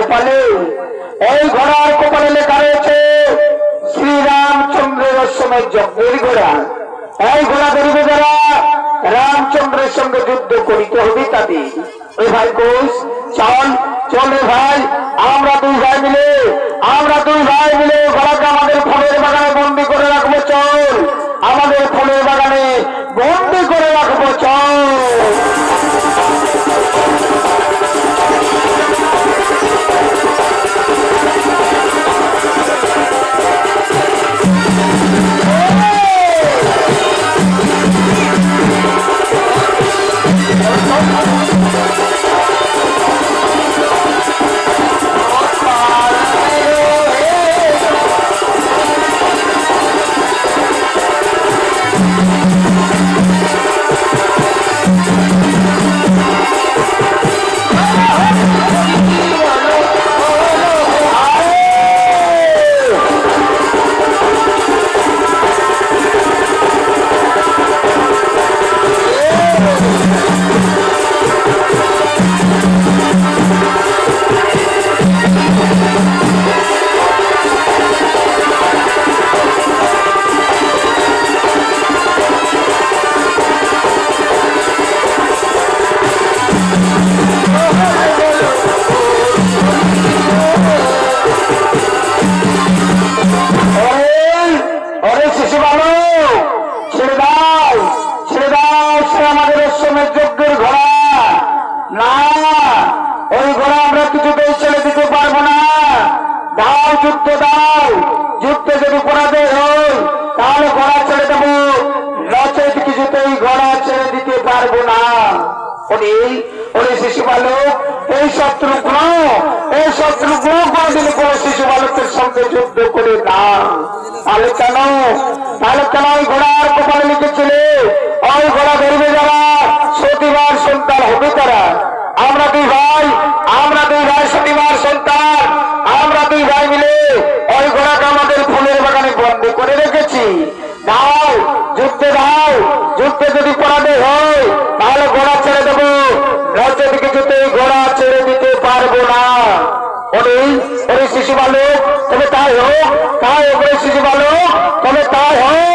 কপালে, এই ঘোড়ার কপালে লেখা রয়েছে শ্রীরামচন্দ্রের সময় যজ্ঞের ঘোড়া। এই ঘোড়া ধরিবে যারা রামচন্দ্রের সঙ্গে যুদ্ধ করিতে হবে তাদের। এ ভাই কোষ চল চল রে ভাই, আমরা দুই ভাই মিলে ঘোড়াকে আমাদের ফুলের বাগানে বন্দি করে রাখবো। চল আমাদের ফুলের বাগানে বন্দি করে রাখবো, চল। শিশু বালক এই শত্রুঘ্ন কোনদিন কোন শিশু বালকের সঙ্গে যুদ্ধ করে না। তাহলে কেন ওই ঘোড়ার কপালে লিখেছিলে ওই ঘোড়া ধরবে যারা সতীমার সন্তান হবে তারা। আমরা দুই ভাই সতীমার সন্তান, আমরা দুই ভাই মিলে ওই ঘোড়াকে আমাদের ফুলের বাগানে বন্দি করে রেখেছি। দাও যুদ্ধে যদি পরাজয় হয় তাহলে ঘোড়া ছেড়ে দেবো, নচেত কিছুতেই ঘোড়া ছেড়ে দিতে পারবো না। ওরে শিশু বালক তবে তাই হোক, শিশু বালক তবে তাই হোক।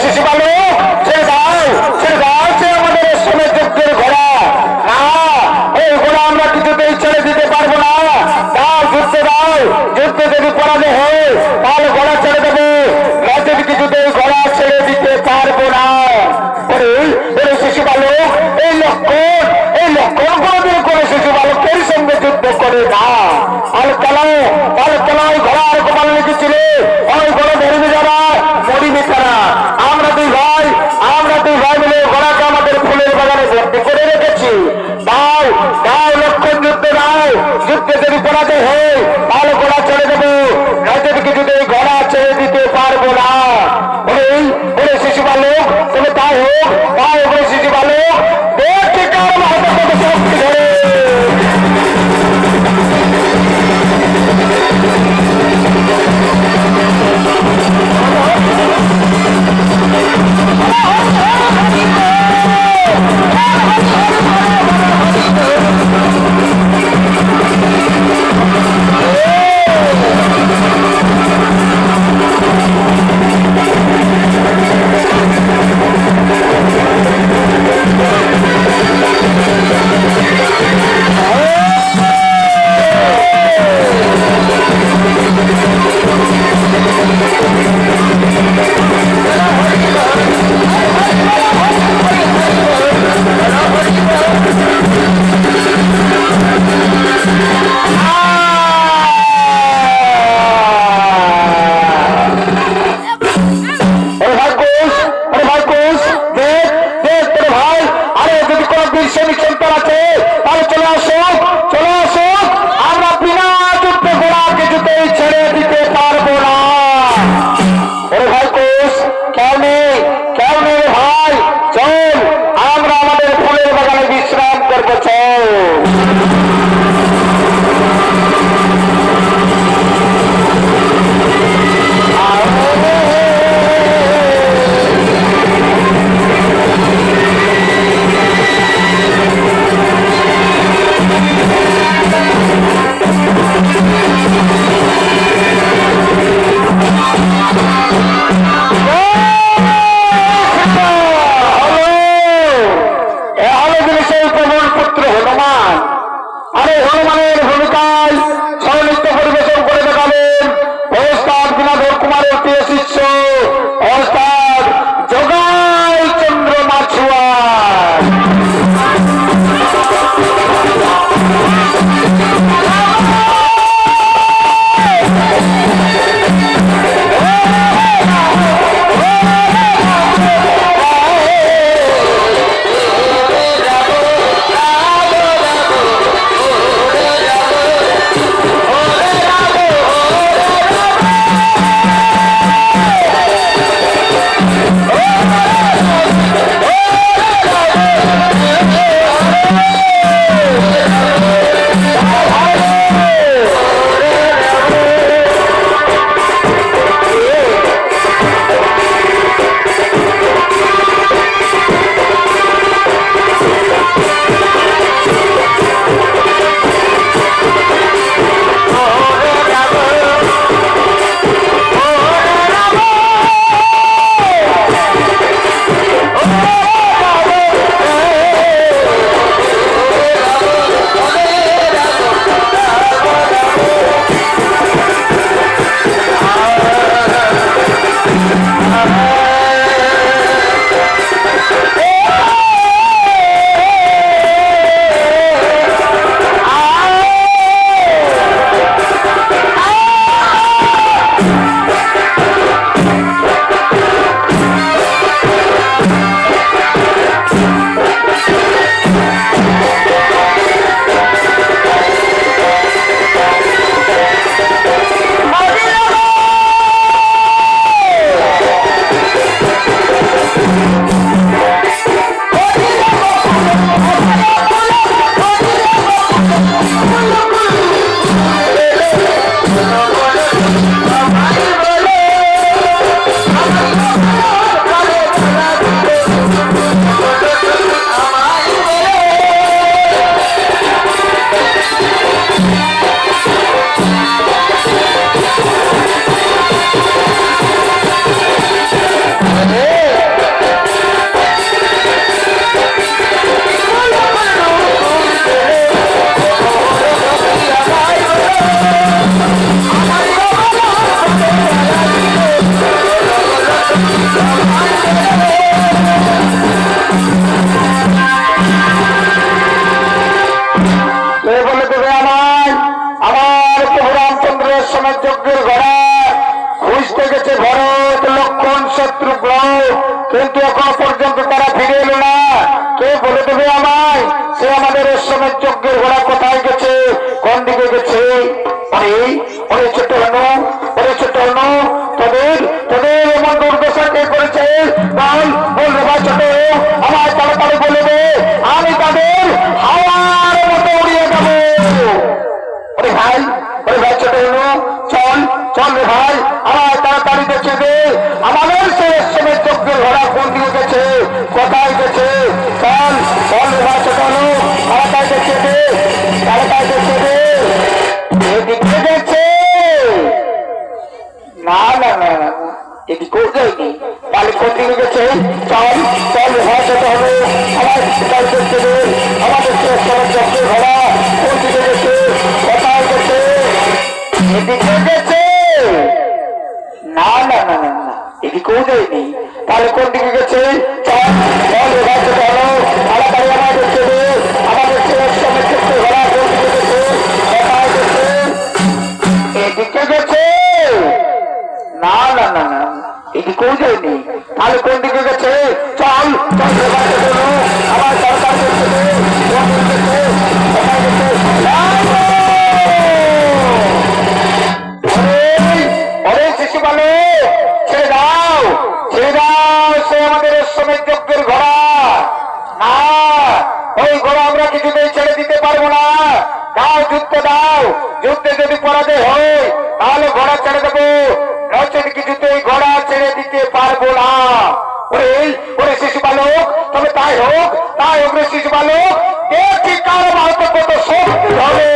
শিশু বালক ছেড়ে দাও, ছেড়ে দাও, সে আমাদের সময় যুদ্ধের ঘোড়া। না, এই ঘোড়া আমরা কিছুতেই ছেড়ে দিতে পারবো না। দাও, যুদ্ধে দাও, যুদ্ধে যদি পরাজয় হয় তাহলে ঘোড়া ছেড়ে দেবো, নচেত কিছুতেই ঘোড়া ছেড়ে দিতে পারবো না। শিশু বালক এই লক্ষণ কোনদিন করে শিশু বালকের সঙ্গে যুদ্ধ করে না। আর কেন ওই ঘোড়ার কপাল লিখেছিল, ওই ঘোড়া ধরবে যারা মরিবে তারা। আমরা দুই ভাই মিলে ঘোড়াকে আমাদের ফুলের বাগানে ভর্তি করে রেখেছি। দাও দাও, লক্ষণ যুদ্ধে দাও, যুদ্ধে যদি পরাজয় হয় তাহলে ঘোড়া ছেড়ে দেবো, নয়তো কিছুতেই ঘোড়া ছেড়ে দিতে পারবো না। শিশু বালক তুমি তাই হোক, শিশু বালক ছোট হলো ছোট হলো তোদের তোদের এমন দুর্দশা কে করেছে বল বল রে ভাই ছোট আমার তাড়াতাড়ি বলে দে আমি তাদের হাওয়ার মতো উড়িয়ে যাবো। ভাই ছোট হলো চল চল রে ভাই আমার তাড়াতাড়ি দেখে দে আমাদের সেই সময় যজ্ঞের ঘোড়া কোন দিকে গেছে কোথায় গেছে চল চল রে ভাই ছোট হলো তাড়াতাড়ি দেখে দে তাড়াতাড়ি দেখে দে এদিকে গেছে না না না না এদিকেও যায়নি তাহলে কোন দিকে গেছে চল চল রে ভাই ছোট হলো আমার দেখতে দে আমাদের সেই সময় যজ্ঞের ঘোড়া কোন দিকে গেছে কোথায় গেছে এদিকে গেছে না না না না না এদিকেও যায়নি তাহলে কোন দিকে গেছে চল চল এবার চলো তাড়াতাড়ি আমার দেখতে দে আমাদের ছেলের সঙ্গে দেখতে ঘোড়া কোন দিকে গেছে কোথায় গেছে এদিকে গেছে না না না না এদিকেও যায়নি তাহলে কোন দিকে গেছে চল চল এবার চলো আমার সরকার দেখতে দে কোন দিকে গেছে কোথায় গেছে শিশু বলে ছেড়ে দাও সে আমাদের শ্রমিক যজ্ঞের ঘোড়া না ওই ঘোড়া আমরা কিছুতেই ছেড়ে দিতে পারবো না দাও যুদ্ধে যদি পরাজয় হয় তাহলে ঘোড়া ছেড়ে দেবো নচেত কিছুতেই ঘোড়া ছেড়ে দিতে পারবো না। ওরে শিশু বালক তবে তাই হোক রে শিশু বালক দেখি কারো হয়তো কত শক্তি হবে।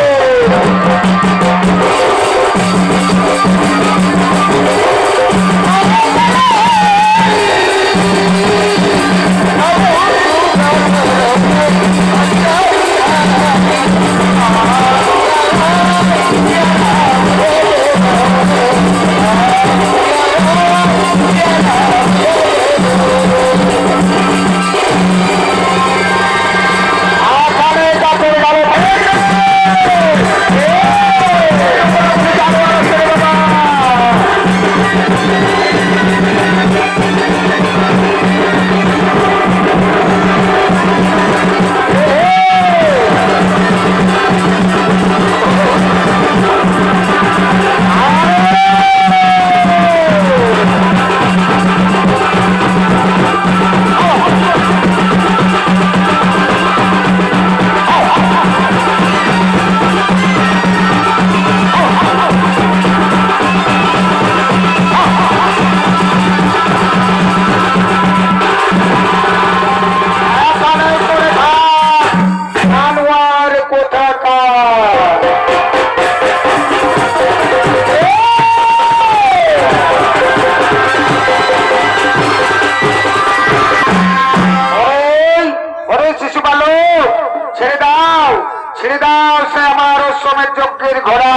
ছেড়ে দাও সে আমার শ্রমের যজ্ঞের ঘোড়া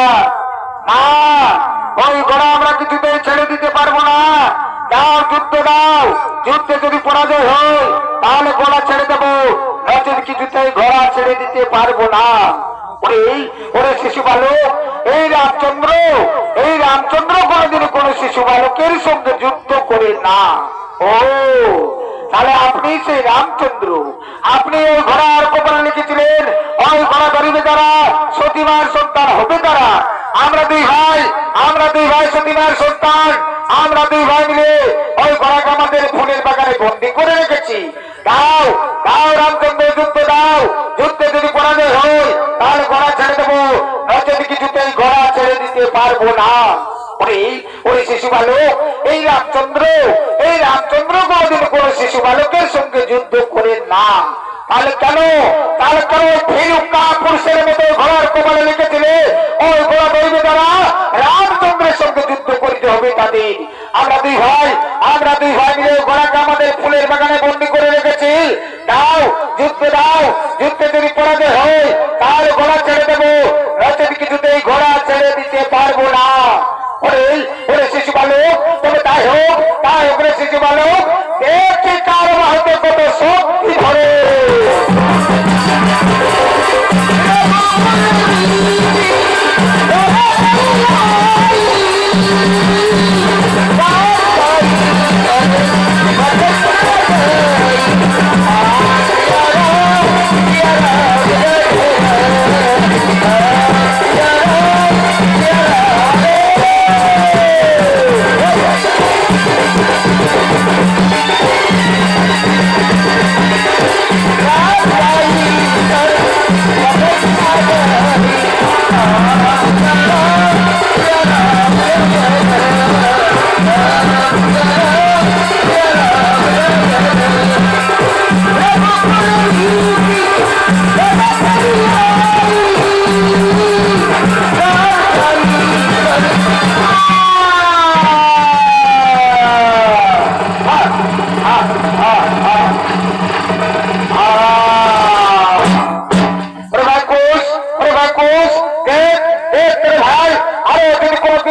না ওই ঘোড়া আমরা কিছুতেই ছেড়ে দিতে পারবো না দাও যুদ্ধে যদি পরাজয় হয় তাহলে ঘোড়া ছেড়ে দেবো নচেত কিছুতেই ঘোড়া ছেড়ে দিতে পারবো না। ওরে শিশু বালক এই রামচন্দ্র কোনদিন কোন শিশু বালকের সঙ্গে যুদ্ধ করে না। তাহলে আপনি সেই রামচন্দ্র আপনি ওই ঘোড়ার কপালে লিখেছিলেন ওই ঘোড়া ধরিবে যারা সতীমার সন্তান হবে তারা। আমরা দুই ভাই সতীমার সন্তান আমরা দুই ভাই মিলে ওই ঘোড়াকে আমাদের ফুলের বাগানে বন্দি করে রেখেছি। দাও রামচন্দ্র যুদ্ধে যদি পরাজয় হয় তাহলে ঘোড়া ছেড়ে দেবো নচেত কিছুতেই ঘোড়া ছেড়ে দিতে পারবো না। ওই শিশু বালক এই রামচন্দ্র কোনদিন কোন শিশু বালকের সঙ্গে যুদ্ধ করে না। তাহলে কেন পুরুষের মতো ঘোড়ার কপালে লিখেছিলে ওই ঘোড়া দৈবে দ্বারা রামচন্দ্রের সঙ্গে যুদ্ধ করতে হবে তাদের। আমরা দুই ভাই মিলে ঘোড়াকে আমাদের ফুলের বাগানে বন্দি করে রেখেছি। যুদ্ধে যদি পরাজয় হয় তাহলে ঘোড়া ছেড়ে দেবো নচেত কিছুতেই ঘোড়া ছেড়ে দিতে পারবো না। ওরে শিশু বালক তবে তাই হোক রে শিশু বালক দেখি কারো হয়তো কত শক্তি ধরে।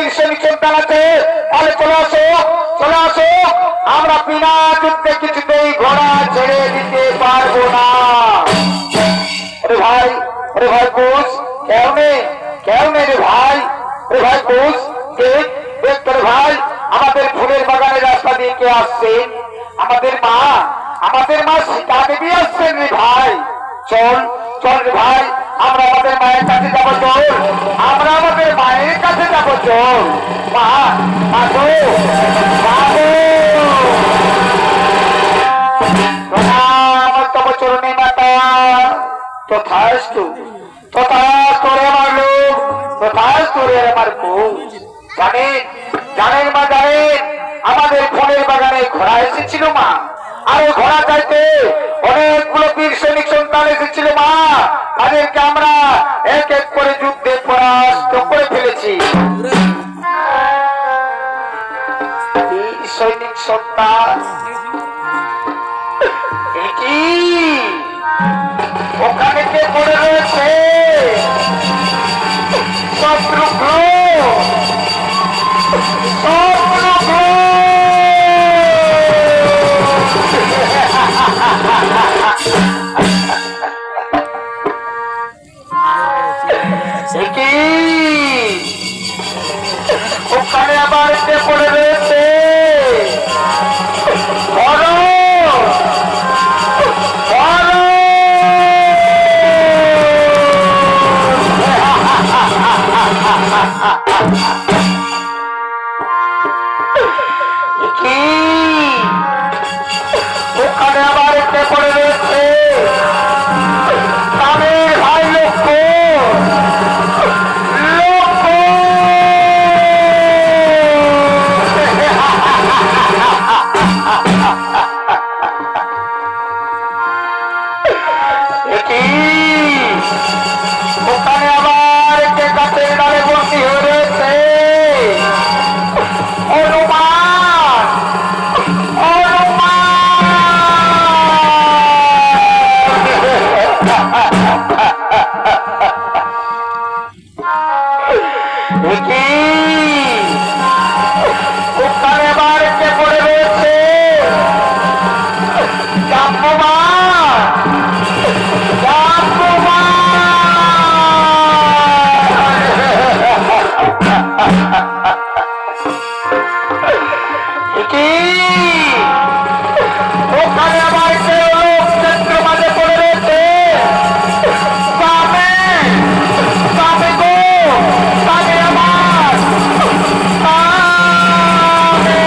বীর সৈনিক সন্তান আছে, তাহলে চলে আসো, চলে আসো। আমরা বিনা যুদ্ধে কিছুতেই ঘোড়া ছেড়ে দিতে পারবো না। রে ভাই, রে ভাই বুঝ, কেউ নেই, কেউ নেই রে ভাই, রে ভাই বুঝ, দেখ দেখ রে ভাই, আমাদের ফুলের বাগানের রাস্তা দিয়ে কে আসছেন? আমাদের মা, আমাদের মা সীতা দেবী আসছেন রে ভাই। চল চল রে ভাই, আমরা আমাদের মায়ের কাছে যাবো, চল, আমরা আমাদের মায়ের কাছে যাবো, চল। মা, মা গো, মা গো, প্রণাম তব চরণে মাতা। তথাস্তু, তথাস্তু রে আমার লোক, তথাস্তু রে আমার বউ। জানেন, জানেন মা, জানেন আমাদের ফুলের বাগানে ঘোড়া এসেছিল মা, আর ওই ঘোড়া চাইতে অনেকগুলো বীর সৈনিক সন্তান এসেছিল মা, তাদেরকে আমরা এক এক করে যুদ্ধে পরাস্ত করে ফেলেছি। বীর সৈনিক সন্তান কি ওখানে কে পড়ে রয়েছে? শত্রুঘ্ন, শত্রুঘ্ন ওখানে আবার কে পড়ে রয়েছে? ওখানে আবার কে পড়ে রয়েছে? তাদের ভাই লক্ষ্য, লক্ষ্য ওখানে আবার কে গাছের ডালে বসি হয়ে রয়েছে? হনুমান, ওখানে আবার কে পড়ে রয়েছে? জাম্বুমান, জাম্বুমান ওখানে আবার কে লোকচন্দ্র মাঝে পড়ে রয়েছে? সামনে, সামনে গো, সামনে আমার, সামনে।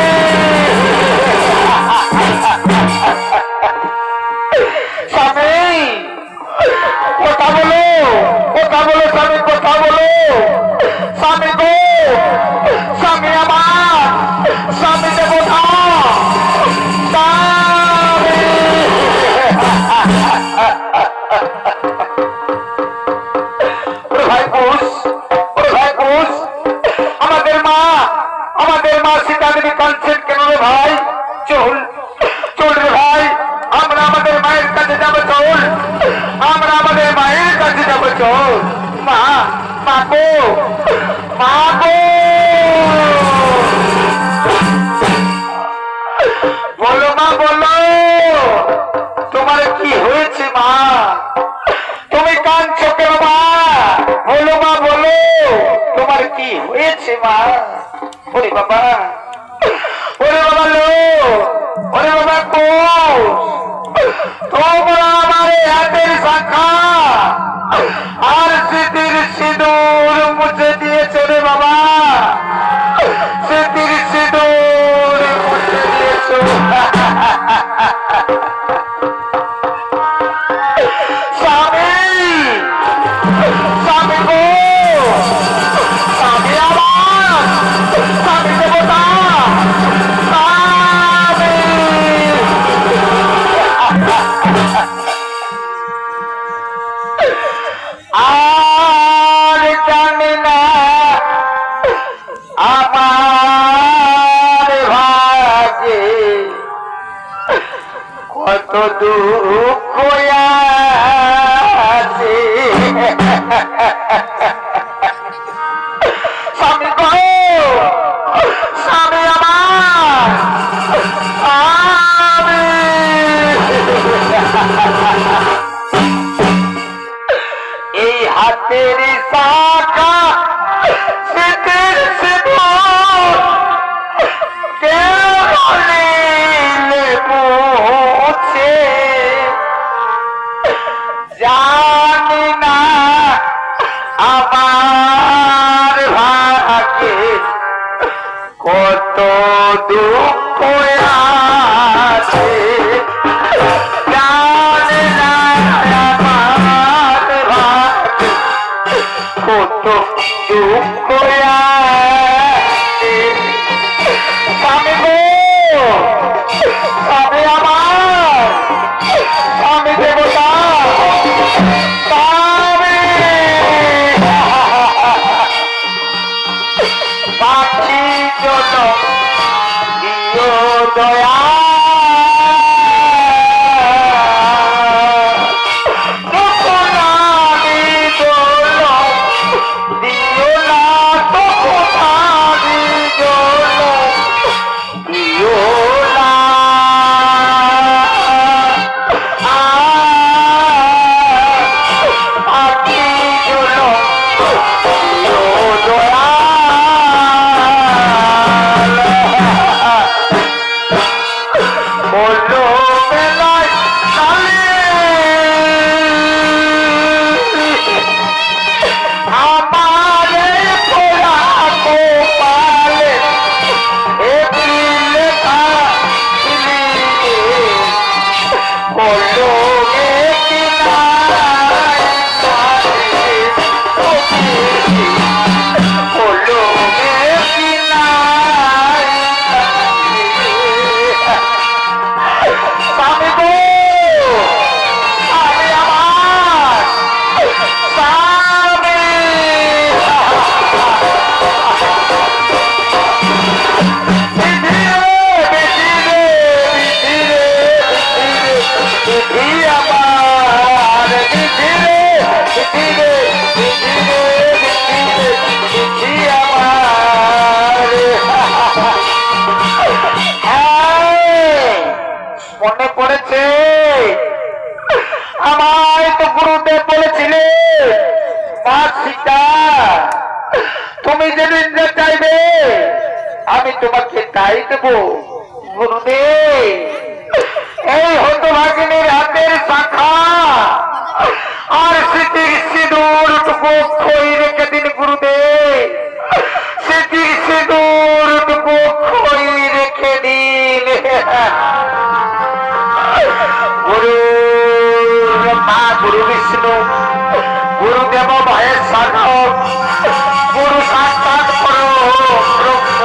স্বামী কথা বলো, কথা বলো স্বামী, কথা বলো। স্বামী গো, স্বামী আমার, স্বামী দেবতা, স্বামী। ভাই পুষ, ভাই পুষ, আমাদের মা, আমাদের মা সীতা দেবী কাঁদছেন কেন রে ভাই? চল, চল রে ভাই, আমরা আমাদের মায়ের কাছে যাবো, চল, আমরা আমাদের মায়ের কাছে যাবো, চল। মা, মা গো, মা গো, বলো মা, বলো তোমার কি হয়েছে মা? তুমি কাঁদছো কেন মা? বলো মা, বলো তোমার কি হয়েছে মা? ওরে বাবা, ওরে বাবা লো, ওরে বাবা কোষ, তোমরা আমার হাতের শাখা আর স্মৃতির সিঁদুর মুছে দিয়েছে রে বাবা, স্মৃতির সিঁদুর মুছে দিয়েছো। স্বামী, স্বামী গো, স্বামী আমার, স্বামী দেবতা, স্বামী। আর জানি না আমার ভাগে কত দুঃখ আছে। স্বামী গো, স্মৃতির সিঁদুর কেমনে মুছে জানি না আমার ভাগ্যে কত দুঃখ আছে জানি না আমার ভাগ্যে কত দুঃখ আছে স্বামী গো স্বামী আমার স্বামী দেবতা পাখি জন্য দিও দয়া তখন আমি দোল দিও না তখন আমি দোল দিও না পাখি জন্য দিও দয়া বলো বেলায় আমারে পোড়া গোপালে লেখা বলো স্বামী গো স্বামী আমার স্বামী মনে পড়েছে আমায় তো গুরুদেব বলেছিলে মা সীতা তুমি যেদিন যে চাইবে আমি তোমাকে তাই দেব গুরুদেব এই হতভাগিনীর হাতের শাখা আর স্মৃতির সিঁদুরটুকু খই রেখে দিন গুরুদেব স্মৃতির সিঁদুরটুকু খই রেখে দিন গুরু মা গুরু বিষ্ণু গুরুদেব ভয়ে সাধক গুরু সাক্ষাৎ ব্রহ্ম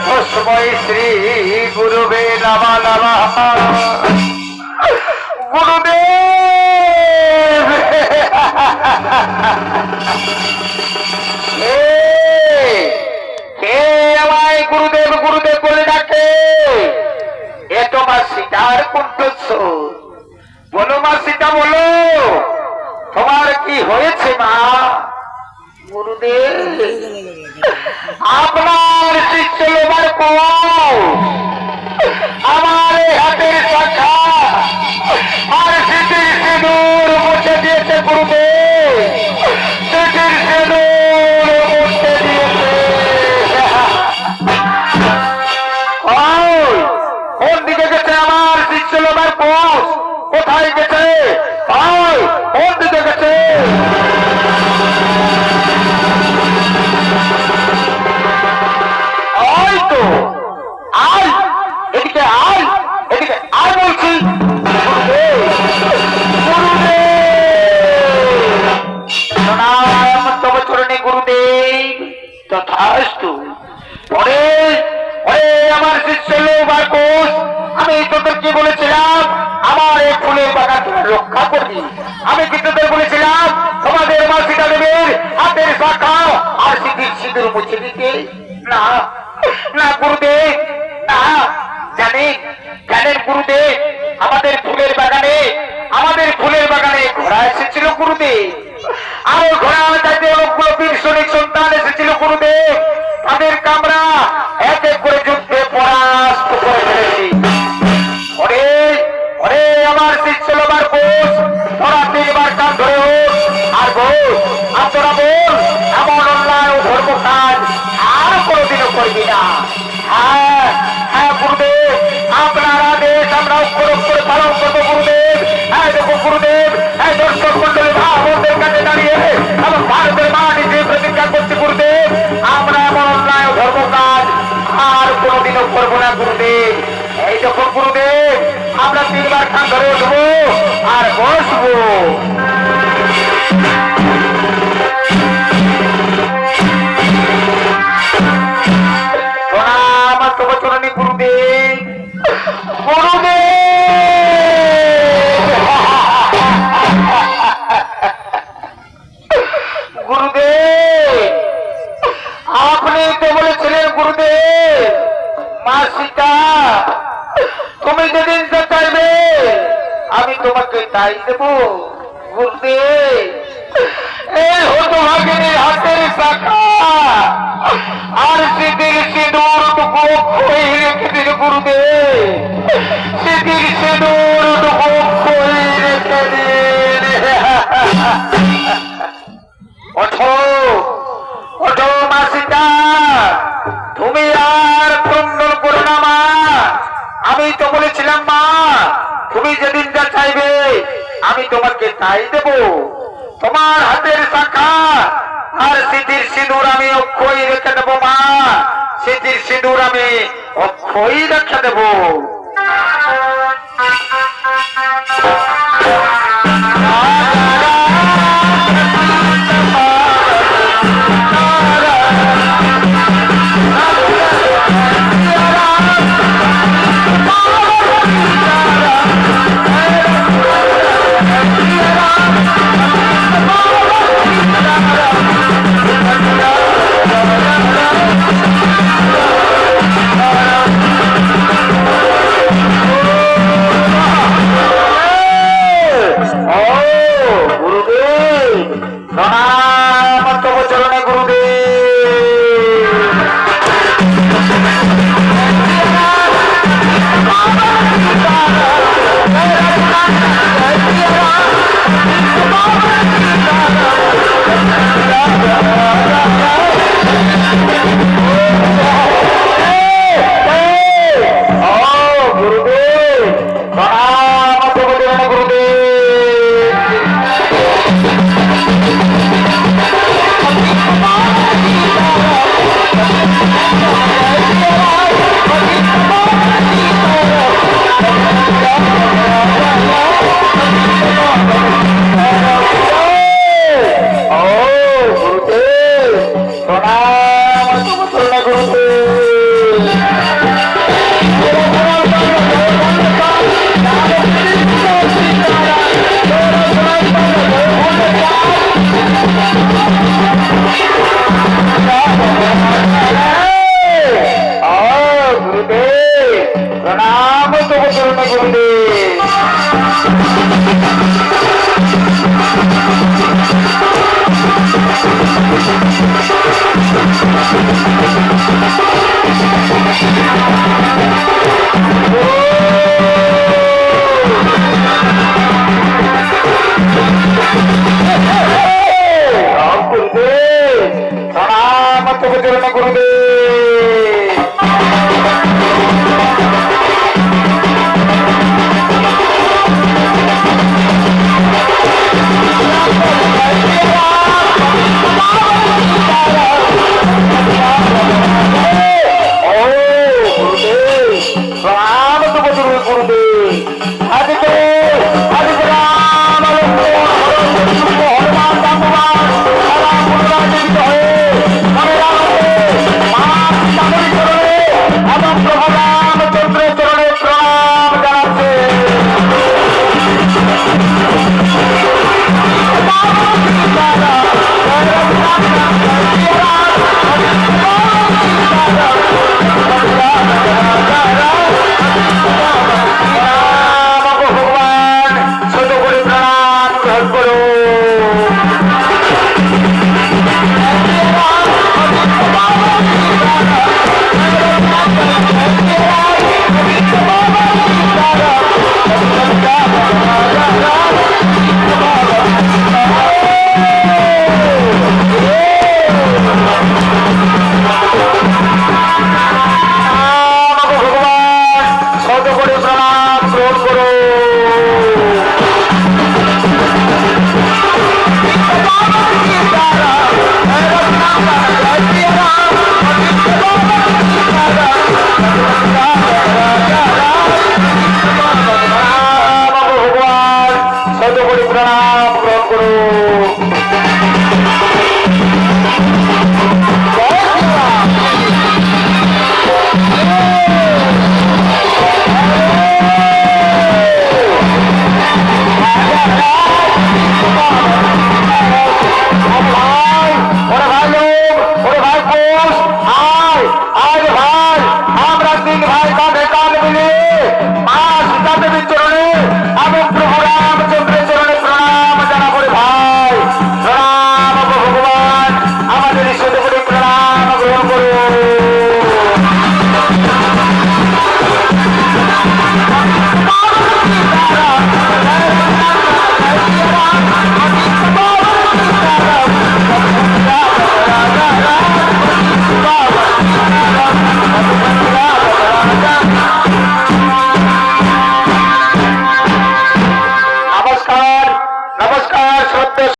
তস্मै শ্রী গুরুবে নমঃ নমঃ গুরুদেব কে আমায় গুরুদেব গুরুদেব বলে ডাকে এ তোমার সীতার কণ্ঠস্বর বলো মা সীতা বলো তোমার কি হয়েছে মা গুরুদেব আপনার শিষ্য লোবার আমার হাতের শাখা আর স্মৃতির সিঁদুর মুছে দিয়েছে গুরুদেব স্মৃতির সিঁদুর মুছে দিয়েছে কোন দিকে গেছে আমার শিষ্য লোবার কোষ কোথায় গেছে কোন দিকে গেছে তো আয় এদিকে আয় এদিকে আয় বলছি তব চরণে গুরুদেব তথাস্তু পরে আমার শিষ্য লোবার কোষ আমি তোদেরকে বলেছিলাম আমার এই ফুলের বাগান রক্ষা করবি আমি কি তোদের বলেছিলাম তোমাদের মা সীতা দেবীর হাতের শাখা আর স্মৃতির সিঁদুর মুছে দিতে না না গুরুদেব না জানেন গুরুদেব আমাদের ফুলের বাগানে ঘোড়া এসেছিল গুরুদেব আর ঘোড়া চাইতে অনেকগুলো বীর সৈনিক সন্তান এসেছিল গুরুদেব তাদের কামরা এক এক করে যুদ্ধে পরাস্ত করে ফেলেছি আমার শিষ্য লোবার কোষ তোরা 3 বার কান ধরে হোক আর বল আর তোরা বল এমন অন্যায় ও ধর্ম স্থান ধরে উঠবো আর বসবো। প্রণাম তবচরণী গুরুদেব। গুরুদেব আপনি তো বলেছিলেন গুরুদেব মা সীতা তুমি যেদিন যা চাইবে আমি তোমাকে তাই দেব। গুরুদেব এই হতভাগিনীর হাতের শাখা আর সিদ্ধির সিঁদুর টুকু অক্ষয় রেখে দিন গুরুদেব। সিদ্ধির সিঁদুর টুকু অক্ষয় রেখে দিন। ওঠো ওঠো মা সীতা তুমি আর ক্রন্দন করো না মা। আমি তো বলেছিলাম মা তুমি যেদিন যা চাইবে আমি তোমাকে তাই দেব। তোমার হাতের শাখা আর সিদ্ধির সিঁদুর আমি অক্ষয় রেখে দেবো মা। সিদ্ধির সিঁদুর আমি অক্ষয় রেখে দেবো।